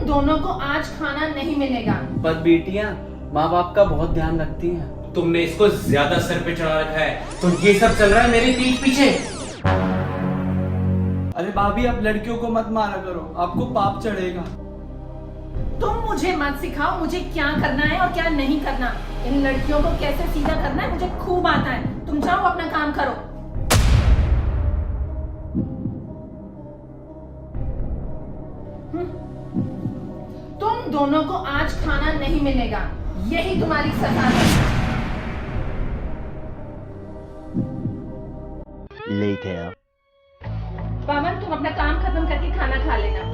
तुम दोनों को आज खाना नहीं मिलेगा। पर बेटियां माँ बाप का बहुत ध्यान रखती हैं। तुमने इसको ज्यादा सर पे चढ़ा रखा है, तो ये सब चल रहा है मेरी पीठ पीछे। अरे भाभी, आप लड़कियों को मत मारा करो, आपको पाप चढ़ेगा। तुम मुझे मत सिखाओ मुझे क्या करना है और क्या नहीं करना। इन लड़कियों को कैसे सीधा करना है मुझे खूब आता है। तुम जाओ अपना काम करो। तुम दोनों को आज खाना नहीं मिलेगा, यही तुम्हारी सजा है। Later. पवन, तुम अपना काम खत्म करके खाना खा लेना।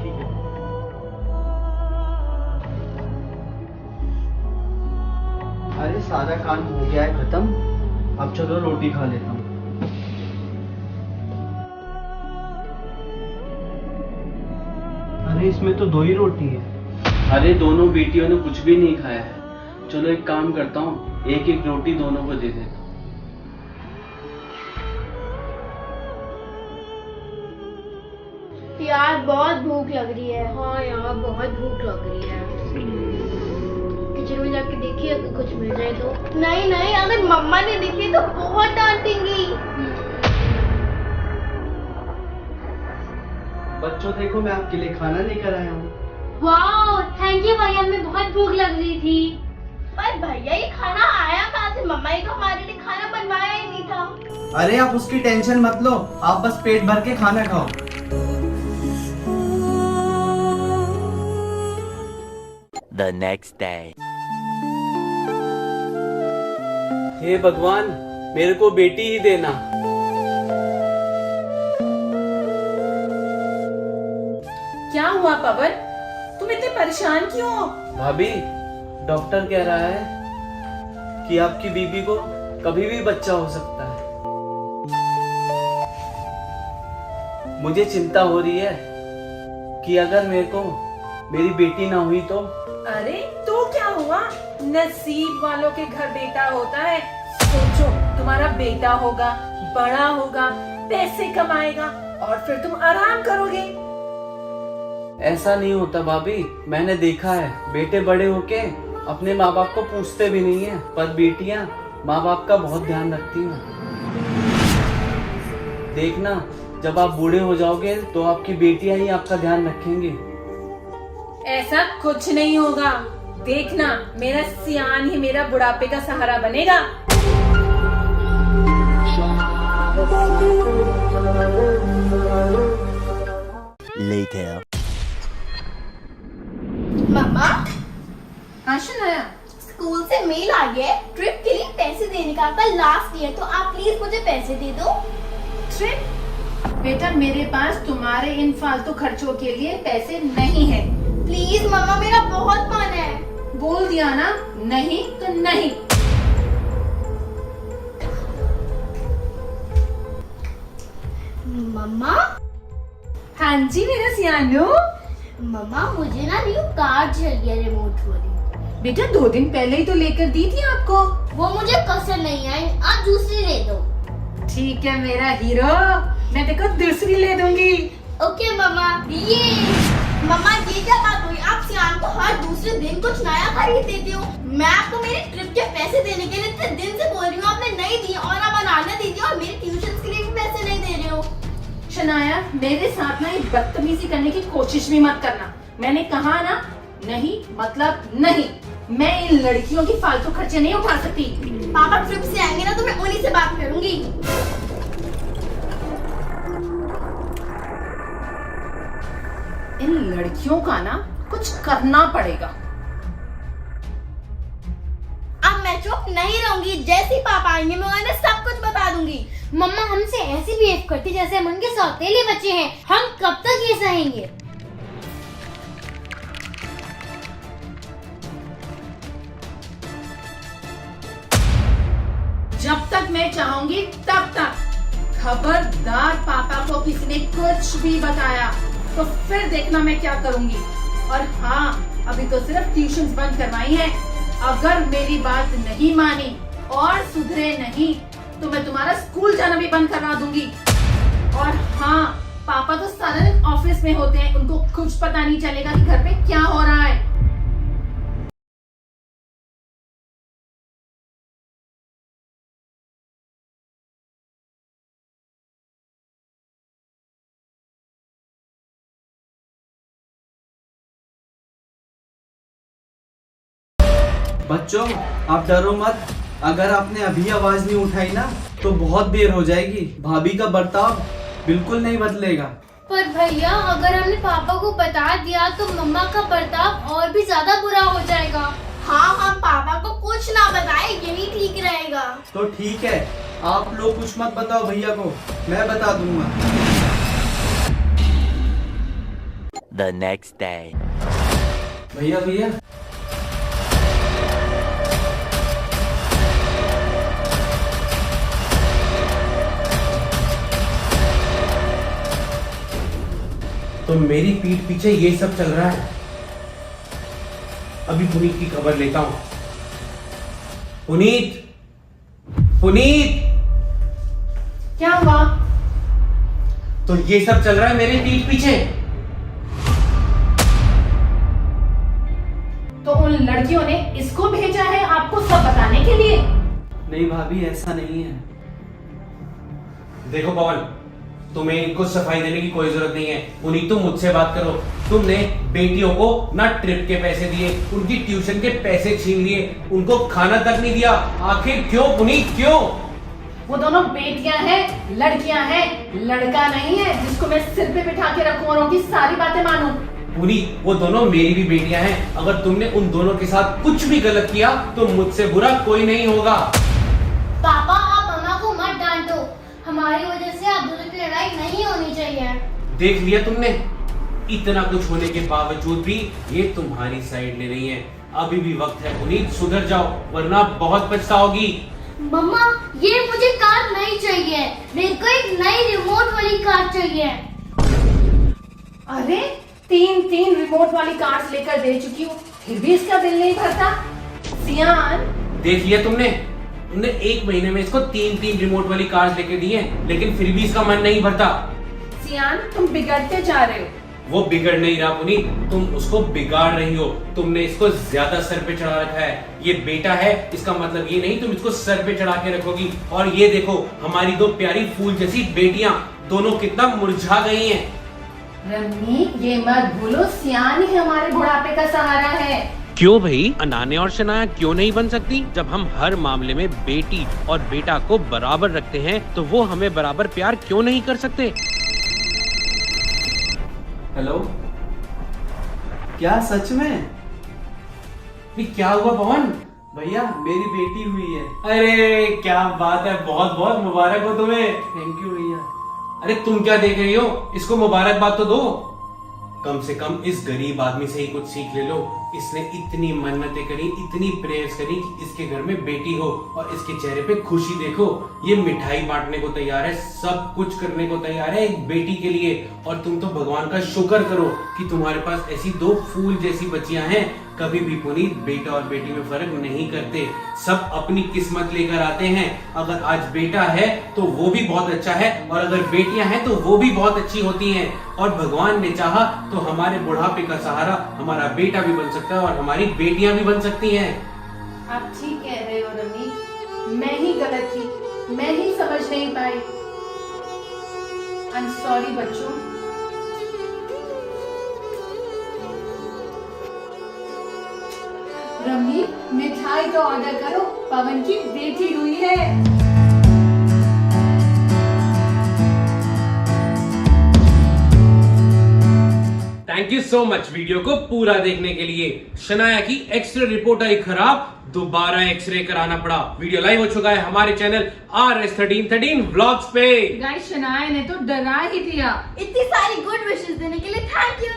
अरे सारा काम हो गया है खत्म, अब चलो रोटी खा लेता हूँ। अरे इसमें तो 2 ही रोटी है। अरे दोनों बेटियों ने कुछ भी नहीं खाया है। चलो एक काम करता हूँ, एक एक रोटी दोनों को दे देता हूँ। यार बहुत भूख लग रही है। हाँ यार बहुत भूख लग रही है। किचन में जाके देखिए अगर कुछ मिल जाए तो। नहीं नहीं, अगर मम्मा ने देखी तो बहुत डांटेंगी। बच्चों देखो, मैं आपके लिए खाना लेकर आया हूँ। वाह थैंक यू भैया, हमें बहुत भूख लग रही थी। पर भैया ये खाना आया कहाँ से? मम्मा ने तो हमारे लिए खाना बनवाया ही नहीं था। अरे आप उसकी टेंशन मत लो, आप बस पेट भर के खाना खाओ। The next day. हे भगवान, मेरे को बेटी ही देना। क्या हुआ पवन, तुम इतने परेशान क्यों हो? भाभी, डॉक्टर कह रहा है कि आपकी बीबी को कभी भी बच्चा हो सकता है। मुझे चिंता हो रही है कि अगर मेरे को मेरी बेटी ना हुई तो। अरे तो क्या हुआ, नसीब वालों के घर बेटा होता है। सोचो तुम्हारा बेटा होगा, बड़ा होगा, पैसे कमाएगा और फिर तुम आराम करोगे। ऐसा नहीं होता भाभी, मैंने देखा है बेटे बड़े होके अपने माँ बाप को पूछते भी नहीं है, पर बेटियां माँ बाप का बहुत ध्यान रखती हैं। देखना जब आप बूढ़े हो जाओगे तो आपकी बेटियां ही आपका ध्यान रखेंगी। ऐसा कुछ नहीं होगा, देखना मेरा सियान ही मेरा बुढ़ापे का सहारा बनेगा। Later. मम्मा हाँ शनाया, स्कूल से मेल आ गया है ट्रिप के लिए पैसे देने का। कल लास्ट ईयर, तो आप प्लीज मुझे पैसे दे दो। ट्रिप? बेटा मेरे पास तुम्हारे इन फालतू खर्चों के लिए पैसे नहीं है। प्लीज मम्मा, मेरा बहुत मन है। बोल दिया ना, नहीं तो नहीं। मम्मा? हाँ जी मेरा सियानू। मम्मा मुझे ना न्यू कार चाहिए, रिमोट वाली। बेटा 2 दिन पहले ही तो लेकर दी थी आपको। वो मुझे पसंद नहीं आई, आप दूसरी ले दो। ठीक है मेरा हीरो, मैं देखो दूसरी ले दूंगी। ओके मम्मा। ये मम्मा ये क्या बात हुई? आप सियान को हर दूसरे दिन कुछ नया खरीद देते हो। मैं आपको मेरी ट्रिप के पैसे देने के लिए इतने दिन से बोल रही हूँ, आपने नहीं दिए। और आप अनारना दीजिए और मेरे ट्यूशन के लिए भी पैसे नहीं दे रहे हो। शनाया मेरे साथ ना ये बदतमीजी करने की कोशिश भी मत करना। मैंने कहा ना, नहीं मतलब नहीं। मैं इन लड़कियों की फालतू खर्चे नहीं उठा सकती। पापा ट्रिप से आएंगे ना तो मैं उन्हीं से बात करूंगी। इन लड़कियों का ना कुछ करना पड़ेगा। अब मैं चुप नहीं रहूंगी, जैसे ही पापा आएंगे मैं उन्हें सब कुछ बता दूंगी। मम्मा हमसे ऐसे बिहेव करती जैसे हम उनके सौतेले बच्चे हैं। हम कब तक ये सहेंगे? जब तक मैं चाहूंगी तब तक। खबरदार पापा को किसी ने कुछ भी बताया तो फिर देखना मैं क्या करूंगी। और हाँ, अभी तो सिर्फ ट्यूशंस बंद करवाई है। अगर मेरी बात नहीं मानी और सुधरे नहीं तो मैं तुम्हारा स्कूल जाना भी बंद करवा दूंगी। और हाँ, पापा तो सारा दिन ऑफिस में होते हैं, उनको कुछ पता नहीं चलेगा कि घर पे क्या हो रहा है। बच्चों आप डरो मत, अगर आपने अभी आवाज नहीं उठाई ना तो बहुत देर हो जाएगी। भाभी का बर्ताव बिल्कुल नहीं बदलेगा। पर भैया अगर हमने पापा को बता दिया तो मम्मा का बर्ताव और भी ज्यादा बुरा हो जाएगा। हाँ, हम पापा को कुछ ना बताए, यही ठीक रहेगा। तो ठीक है, आप लोग कुछ मत बताओ भैया को, मैं बता दूंगा। The next day. भैया भैया तो मेरी पीठ पीछे ये सब चल रहा है। अभी पुनीत की खबर लेता हूं। पुनीत, पुनीत, क्या हुआ? तो ये सब चल रहा है मेरे पीठ पीछे। तो उन लड़कियों ने इसको भेजा है आपको सब बताने के लिए? नहीं भाभी, ऐसा नहीं है। देखो पवन, तुम्हें इनको सफाई देने की कोई जरूरत नहीं है। पुनीत तुम मुझसे बात करो। तुमने बेटियों को ना ट्रिप के पैसे दिए, उनकी ट्यूशन के पैसे छीन लिए, उनको खाना तक नहीं दिया। आखिर क्यों पुनीत, क्यों? वो दोनों बेटियां हैं, लड़कियां हैं, लड़का नहीं है जिसको मैं सिर पे बिठा के रखूं और उनकी सारी बातें मानूं। पुनीत, वो दोनों मेरी भी बेटियां हैं। अगर तुमने उन दोनों के साथ कुछ भी गलत किया तो मुझसे बुरा कोई नहीं होगा। पापा आप मम्मा को मत डांटो, हमारी वजह से आप दोनों की लड़ाई नहीं होनी चाहिए। देख लिया तुमने, इतना कुछ होने के बावजूद भी ये तुम्हारी साइड ले रही है। अभी भी वक्त है पुनीत, सुधर जाओ वरना बहुत पछताओगी। मम्मा ये मुझे कार नहीं चाहिए, मेरे को एक नई रिमोट वाली कार चाहिए। अरे 3 रिमोट वाली कार्स लेकर दे चुकी हूँ, फिर भी इसका दिल नहीं भरता। सियान, देख लिया तुमने 1 महीने में इसको 3 रिमोट वाली कार्स लेके दी हैं, लेकिन फिर भी इसका मन नहीं भरता। सियान तुम बिगड़ते जा रहे हो। वो बिगड़ नहीं रहा पुनीत, तुम उसको बिगाड़ रही हो। तुमने इसको ज्यादा सर पे चढ़ा रखा है। ये बेटा है, इसका मतलब ये नहीं तुम इसको सर पे चढ़ा के रखोगी। और ये देखो हमारी 2 प्यारी फूल जैसी बेटियां दोनों कितना मुरझा गई हैं। रम्मी ये मत भूलो, सियान ही हमारे बुढ़ापे का सहारा है। क्यों भाई, अनाने और शनाया क्यों नहीं बन सकती? जब हम हर मामले में बेटी और बेटा को बराबर रखते हैं तो वो हमें बराबर प्यार क्यों नहीं कर सकते? हेलो, क्या सच में? ये क्या हुआ पवन? भैया मेरी बेटी हुई है। अरे क्या बात है, बहुत बहुत मुबारक हो तुम्हें। थैंक यू भैया। अरे तुम क्या देख रही हो, इसको मुबारकबाद तो दो। कम से कम इस गरीब आदमी से ही कुछ सीख ले लो। इसने इतनी मन्नतें करी, इतनी प्रेयर्स करी कि इसके घर में बेटी हो, और इसके चेहरे पे खुशी देखो। ये मिठाई बांटने को तैयार है, सब कुछ करने को तैयार है एक बेटी के लिए। और तुम तो भगवान का शुक्र करो कि तुम्हारे पास ऐसी 2 फूल जैसी बच्चियां हैं। कभी भी पुनीत बेटा और बेटी में फर्क नहीं करते, सब अपनी किस्मत लेकर आते हैं। अगर आज बेटा है तो वो भी बहुत अच्छा है, और अगर बेटियां हैं तो वो भी बहुत अच्छी होती हैं। और भगवान ने चाहा तो हमारे बुढ़ापे का सहारा हमारा बेटा भी बन सकता है और हमारी बेटियां भी बन सकती हैं। आप ठीक कह रहे हो रमी, मैं ही गलत थी, मैं ही समझ नहीं पाई। आई एम सॉरी बच्चों। रमी मिठाई का ऑर्डर करो, पवन की बेटी हुई है। Thank you so much video को पूरा देखने के लिए। शनाया की एक्सरे रिपोर्ट आई खराब, दोबारा एक्सरे कराना पड़ा। वीडियो लाइव हो चुका है हमारे चैनल RS1313 व्लॉग्स पे। गाइस शनाया ने तो डरा ही दिया। इतनी सारी गुड विशेस देने के लिए थैंक यू।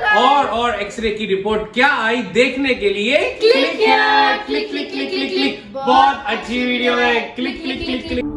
और एक्सरे की रिपोर्ट क्या आई देखने के लिए click click click click click click. बहुत अच्छी वीडियो है, क्लिक क्लिक क्लिक क्लिक।